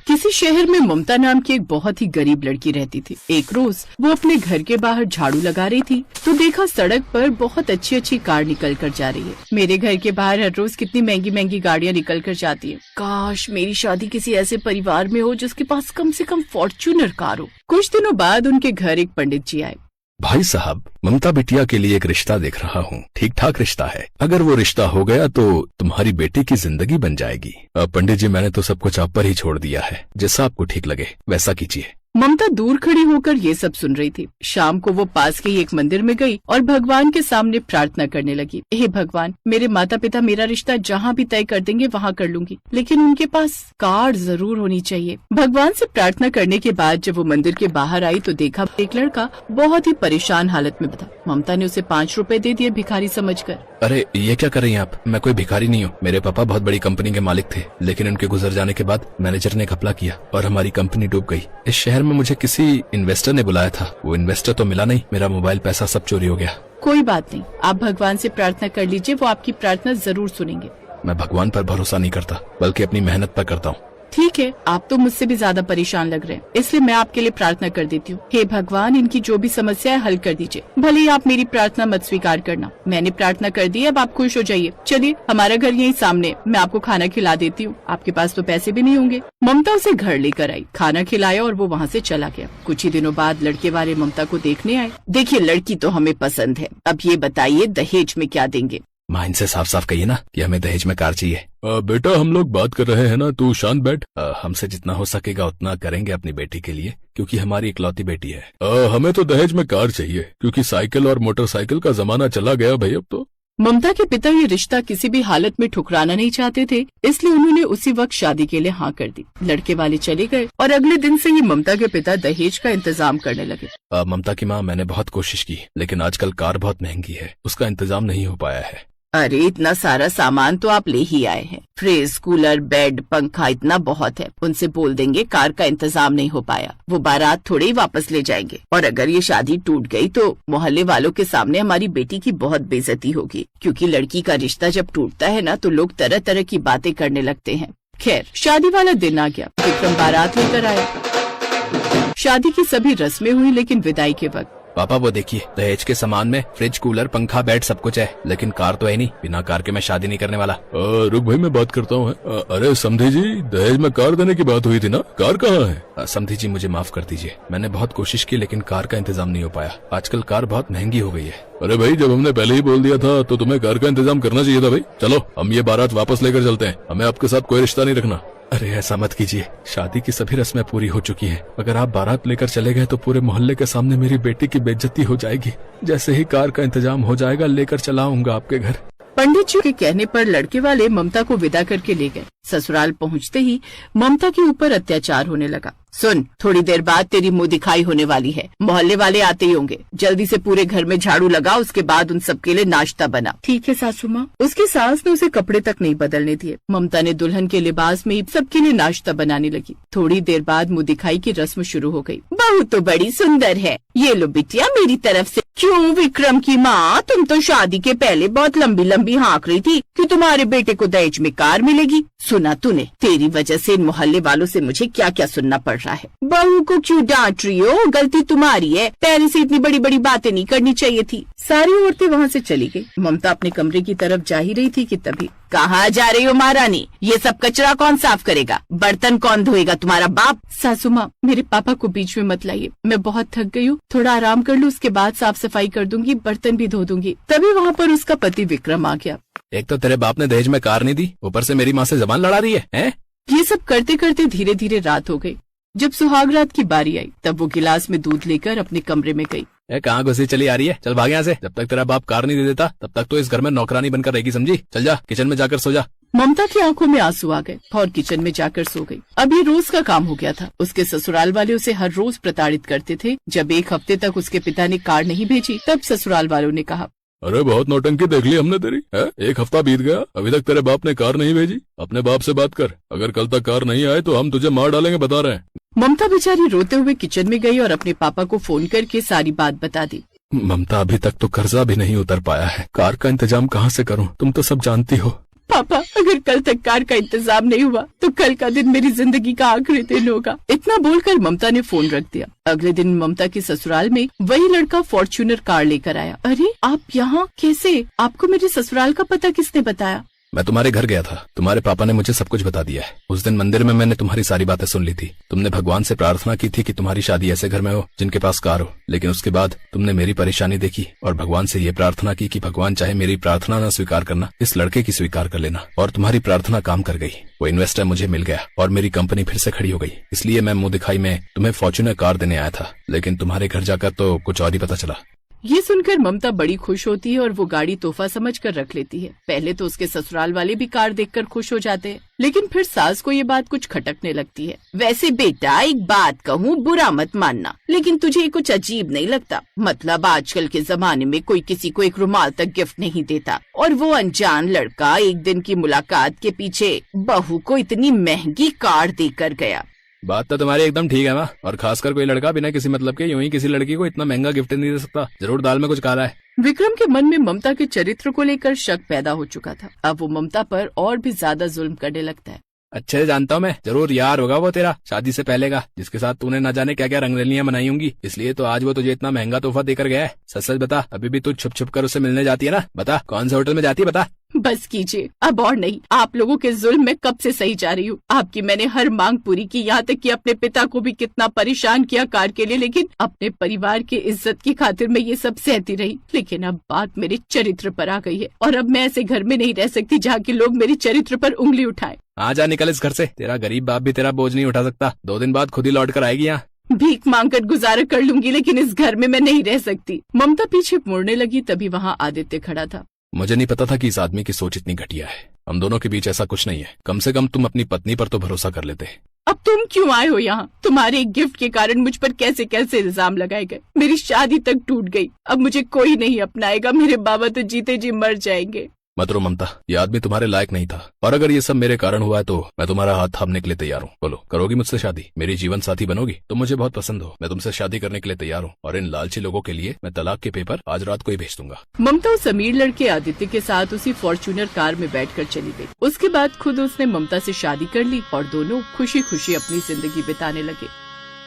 किसी शहर में ममता नाम की एक बहुत ही गरीब लड़की रहती थी। एक रोज वो अपने घर के बाहर झाड़ू लगा रही थी तो देखा सड़क पर बहुत अच्छी अच्छी कार निकल कर जा रही है। मेरे घर के बाहर हर रोज कितनी महंगी महंगी गाड़ियाँ निकल कर जाती है। काश मेरी शादी किसी ऐसे परिवार में हो जिसके पास कम से कम फॉर्च्यूनर कार हो। कुछ दिनों बाद उनके घर एक पंडित जी आए। भाई साहब, ममता बिटिया के लिए एक रिश्ता देख रहा हूँ। ठीक ठाक रिश्ता है। अगर वो रिश्ता हो गया तो तुम्हारी बेटी की जिंदगी बन जाएगी। पंडित जी, मैंने तो सब कुछ आप पर ही छोड़ दिया है। जैसा आपको ठीक लगे वैसा कीजिए। ममता दूर खड़ी होकर ये सब सुन रही थी। शाम को वो पास के ही एक मंदिर में गई और भगवान के सामने प्रार्थना करने लगी। हे भगवान, मेरे माता पिता मेरा रिश्ता जहाँ भी तय कर देंगे वहाँ कर लूंगी, लेकिन उनके पास कार जरूर होनी चाहिए। भगवान से प्रार्थना करने के बाद जब वो मंदिर के बाहर आई तो देखा एक लड़का बहुत ही परेशान हालत में था। ममता ने उसे 5 रुपए दे दिए भिखारी समझकर। अरे ये क्या कर रही हैं आप? मैं कोई भिखारी नहीं हूँ। मेरे पापा बहुत बड़ी कंपनी के मालिक थे, लेकिन उनके गुजर जाने के बाद मैनेजर ने घपला किया और हमारी कंपनी डूब गई। इस शहर में मुझे किसी इन्वेस्टर ने बुलाया था। वो इन्वेस्टर तो मिला नहीं, मेरा मोबाइल पैसा सब चोरी हो गया। कोई बात नहीं, आप भगवान से प्रार्थना कर लीजिए, वो आपकी प्रार्थना जरूर सुनेंगे। मैं भगवान पर भरोसा नहीं करता, बल्कि अपनी मेहनत पर करता हूँ। ठीक है, आप तो मुझसे भी ज्यादा परेशान लग रहे हैं, इसलिए मैं आपके लिए प्रार्थना कर देती हूँ। हे भगवान, इनकी जो भी समस्या है हल कर दीजिए। भले ही आप मेरी प्रार्थना मत स्वीकार करना। मैंने प्रार्थना कर दी, अब आप खुश हो जाइए। चलिए, हमारा घर यहीं सामने, मैं आपको खाना खिला देती हूँ। आपके पास तो पैसे भी नहीं होंगे। ममता उसे घर लेकर आई, खाना खिलाया और वो वहाँ से चला गया। कुछ ही दिनों बाद लड़के वाले ममता को देखने आए। देखिए, लड़की तो हमें पसंद है, अब ये बताइए दहेज में क्या देंगे? माँ, इनसे साफ साफ कहिए ना कि हमें दहेज में कार चाहिए। बेटा, हम लोग बात कर रहे हैं ना, तू शांत बैठ। हमसे जितना हो सकेगा उतना करेंगे अपनी बेटी के लिए, क्योंकि हमारी इकलौती बेटी है। हमें तो दहेज में कार चाहिए, क्योंकि साइकिल और मोटरसाइकिल का जमाना चला गया भाई अब तो। ममता के पिता ये रिश्ता किसी भी हालत में ठुकराना नहीं चाहते थे, इसलिए उन्होंने उसी वक्त शादी के लिए हाँ कर दी। लड़के वाले चले गए और अगले दिन से ही ममता के पिता दहेज का इंतजाम करने लगे। ममता की माँ, मैंने बहुत कोशिश की, लेकिन आजकल कार बहुत महंगी है, उसका इंतजाम नहीं हो पाया है। अरे इतना सारा सामान तो आप ले ही आए हैं, फ्रिज, कूलर, बेड, पंखा, इतना बहुत है। उनसे बोल देंगे कार का इंतजाम नहीं हो पाया, वो बारात थोड़े ही वापस ले जाएंगे। और अगर ये शादी टूट गई तो मोहल्ले वालों के सामने हमारी बेटी की बहुत बेइज्जती होगी, क्योंकि लड़की का रिश्ता जब टूटता है ना तो लोग तरह तरह की बातें करने लगते हैं। खैर, शादी वाला दिन आ गया। विक्रम बारात लेकर आया। शादी की सभी रस्में हुई, लेकिन विदाई के वक्त पापा, वो देखिए, दहेज के सामान में फ्रिज, कूलर, पंखा, बेड सब कुछ है, लेकिन कार तो है नहीं। बिना कार के मैं शादी नहीं करने वाला। रुक भाई, मैं बात करता हूँ। अरे समधी जी, दहेज में कार देने की बात हुई थी ना, कार कहाँ है? समधी जी, मुझे माफ कर दीजिए, मैंने बहुत कोशिश की, लेकिन कार का इंतजाम नहीं हो पाया। आजकल कार बहुत महंगी हो गई है। अरे भाई, जब हमने पहले ही बोल दिया था तो तुम्हें कार का इंतजाम करना चाहिए था भाई। चलो, हम ये बारात वापस लेकर चलते हैं, हमें आपके साथ कोई रिश्ता नहीं रखना। अरे ऐसा मत कीजिए, शादी की सभी रस्में पूरी हो चुकी हैं। अगर आप बारात लेकर चले गए तो पूरे मोहल्ले के सामने मेरी बेटी की बेइज्जती हो जाएगी। जैसे ही कार का इंतजाम हो जाएगा लेकर चला आऊंगा आपके घर। पंडित जी के कहने पर लड़के वाले ममता को विदा करके ले गए। ससुराल पहुंचते ही ममता के ऊपर अत्याचार होने लगा। सुन, थोड़ी देर बाद तेरी मुंह दिखाई होने वाली है, मोहल्ले वाले आते ही होंगे। जल्दी से पूरे घर में झाड़ू लगा, उसके बाद उन सबके लिए नाश्ता बना। ठीक है सासू माँ। उसकी सास ने उसे कपड़े तक नहीं बदलने दिए। ममता ने दुल्हन के लिबास में ही सबके लिए नाश्ता बनाने लगी। थोड़ी देर बाद मुंह दिखाई की रस्म शुरू हो गई। बहू तो बड़ी सुंदर है, ये लो बिटिया मेरी तरफ से। क्यों विक्रम की माँ, तुम तो शादी के पहले बहुत लंबी लंबी हाँक रही थी कि तुम्हारे बेटे को दहेज में कार मिलेगी। सुना तूने? तेरी वजह से इन मोहल्ले वालों से मुझे क्या क्या सुनना पड़ रहा है। बहू को क्यों डांट रही हो? गलती तुम्हारी है, पहले से इतनी बड़ी बड़ी बातें नहीं करनी चाहिए थी। सारी औरतें वहाँ से चली गई। ममता अपने कमरे की तरफ जा ही रही थी कि तभी, कहाँ जा रही हो महारानी? ये सब कचरा कौन साफ करेगा? बर्तन कौन धोएगा? तुम्हारा बाप? सासू माँ, मेरे पापा को बीच में मत लाइए, मैं बहुत थक गई हूँ, थोड़ा आराम कर लूँ, उसके बाद साफ सफाई कर दूंगी, बर्तन भी धो दूंगी। तभी वहाँ पर उसका पति विक्रम आ गया। एक तो तेरे बाप ने दहेज में कार नहीं दी, ऊपर से मेरी माँ से जबान लड़ा रही है? ये सब करते करते धीरे धीरे रात हो गई। जब सुहाग रात की बारी आई तब वो गिलास में दूध लेकर अपने कमरे में गई। कहाँ घुसी चली आ रही है? चल भाग यहाँ से। जब तक तेरा बाप कार नहीं दे देता तब तक तो इस घर में नौकरानी बनकर रहेगी, समझी? चल जा, किचन में जाकर सो जा। ममता की आंखों में आंसू आ गए और किचन में जाकर सो गई। अब ये रोज का काम हो गया था। उसके ससुराल वाले उसे हर रोज प्रताड़ित करते थे। जब एक हफ्ते तक उसके पिता ने कार नहीं भेजी तब ससुराल वालों ने कहा, अरे बहुत नौटंकी देख ली हमने तेरी है? 1 हफ्ता बीत गया, अभी तक तेरे बाप ने कार नहीं भेजी। अपने बाप से बात कर, अगर कल तक कार नहीं आए तो हम तुझे मार डालेंगे, बता रहे हैं। ममता बेचारी रोते हुए किचन में गई और अपने पापा को फोन करके सारी बात बता दी। ममता, अभी तक तो कर्जा भी नहीं उतर पाया है, कार का इंतजाम कहाँ से करूँ? तुम तो सब जानती हो। पापा अगर कल तक कार का इंतजाम नहीं हुआ तो कल का दिन मेरी जिंदगी का आखिरी दिन होगा। इतना बोलकर ममता ने फोन रख दिया। अगले दिन ममता के ससुराल में वही लड़का फॉर्च्यूनर कार लेकर आया। अरे आप यहाँ कैसे? आपको मेरे ससुराल का पता किसने बताया? मैं तुम्हारे घर गया था, तुम्हारे पापा ने मुझे सब कुछ बता दिया है। उस दिन मंदिर में मैंने तुम्हारी सारी बातें सुन ली थी। तुमने भगवान से प्रार्थना की थी कि तुम्हारी शादी ऐसे घर में हो जिनके पास कार हो, लेकिन उसके बाद तुमने मेरी परेशानी देखी और भगवान से ये प्रार्थना की कि भगवान चाहे मेरी प्रार्थना न स्वीकार करना, इस लड़के की स्वीकार कर लेना। और तुम्हारी प्रार्थना काम कर गई। वो इन्वेस्टर मुझे मिल गया और मेरी कंपनी फिर से खड़ी हो गई। इसलिए मैं मुंह दिखाई में तुम्हें फॉर्च्यूनर कार देने आया था, लेकिन तुम्हारे घर जाकर तो कुछ और ही पता चला। ये सुनकर ममता बड़ी खुश होती है और वो गाड़ी तोहफा समझकर रख लेती है। पहले तो उसके ससुराल वाले भी कार देखकर खुश हो जाते हैं, लेकिन फिर सास को ये बात कुछ खटकने लगती है। वैसे बेटा एक बात कहूँ, बुरा मत मानना, लेकिन तुझे कुछ अजीब नहीं लगता? मतलब आजकल के जमाने में कोई किसी को एक रुमाल तक गिफ्ट नहीं देता, और वो अनजान लड़का एक दिन की मुलाकात के पीछे बहू को इतनी महंगी कार देकर गया। बात तो तुम्हारी एकदम ठीक है माँ, और खासकर कोई लड़का बिना किसी मतलब के यूं ही किसी लड़की को इतना महंगा गिफ्ट नहीं दे सकता। जरूर दाल में कुछ काला है। विक्रम के मन में ममता के चरित्र को लेकर शक पैदा हो चुका था। अब वो ममता पर और भी ज्यादा जुल्म करने लगता है। अच्छे से जानता हूँ मैं, जरूर यार होगा वो तेरा शादी से पहले का, जिसके साथ तूने न जाने क्या क्या रंगरलियां मनाई होंगी। इसलिए तो आज वो तुझे इतना महंगा तोहफा देकर गया है। सच सच बता, अभी भी तू छुप छुप कर उससे मिलने जाती है ना? बता कौन से होटल में जाती है, बता। बस कीजिए, अब और नहीं। आप लोगों के जुल्म में कब से सही जा रही हूँ। आपकी मैंने हर मांग पूरी की, यहाँ तक कि अपने पिता को भी कितना परेशान किया कार के लिए, लेकिन अपने परिवार की इज्जत की खातिर मैं ये सब सहती रही। लेकिन अब बात मेरे चरित्र पर आ गई है, और अब मैं ऐसे घर में नहीं रह सकती जहाँ के लोग मेरे चरित्र पर उंगली उठाए। आ जा, निकल इस घर से। तेरा गरीब बाप भी तेरा बोझ नहीं उठा सकता। 2 दिन बाद खुद ही लौट कर आएगी यहाँ। भीख मांगकर गुजारा कर लूंगी, लेकिन इस घर में मैं नहीं रह सकती। ममता पीछे मुड़ने लगी, तभी वहाँ आदित्य खड़ा था। मुझे नहीं पता था कि इस आदमी की सोच इतनी घटिया है। हम दोनों के बीच ऐसा कुछ नहीं है। कम से कम तुम अपनी पत्नी पर तो भरोसा कर लेते। अब तुम क्यों आए हो यहाँ? तुम्हारे एक गिफ्ट के कारण मुझ पर कैसे कैसे इल्जाम लगाए गए। मेरी शादी तक टूट गई। अब मुझे कोई नहीं अपनाएगा। मेरे बाबा तो जीते जी मर जाएंगे। मत रो ममता, ये आदमी तुम्हारे लायक नहीं था, और अगर ये सब मेरे कारण हुआ है तो मैं तुम्हारा हाथ थामने के लिए तैयार हूँ। बोलो, करोगी मुझसे शादी? मेरी जीवन साथी बनोगी? तुम मुझे बहुत पसंद हो। मैं तुमसे शादी करने के लिए तैयार हूँ, और इन लालची लोगों के लिए मैं तलाक के पेपर आज रात को ही भेज दूंगा। ममता उस अमीर लड़के आदित्य के साथ उसी फॉर्च्यूनर कार में बैठकर चली गई। उसके बाद खुद उसने ममता से शादी कर ली और दोनों खुशी खुशी अपनी जिंदगी बिताने लगे।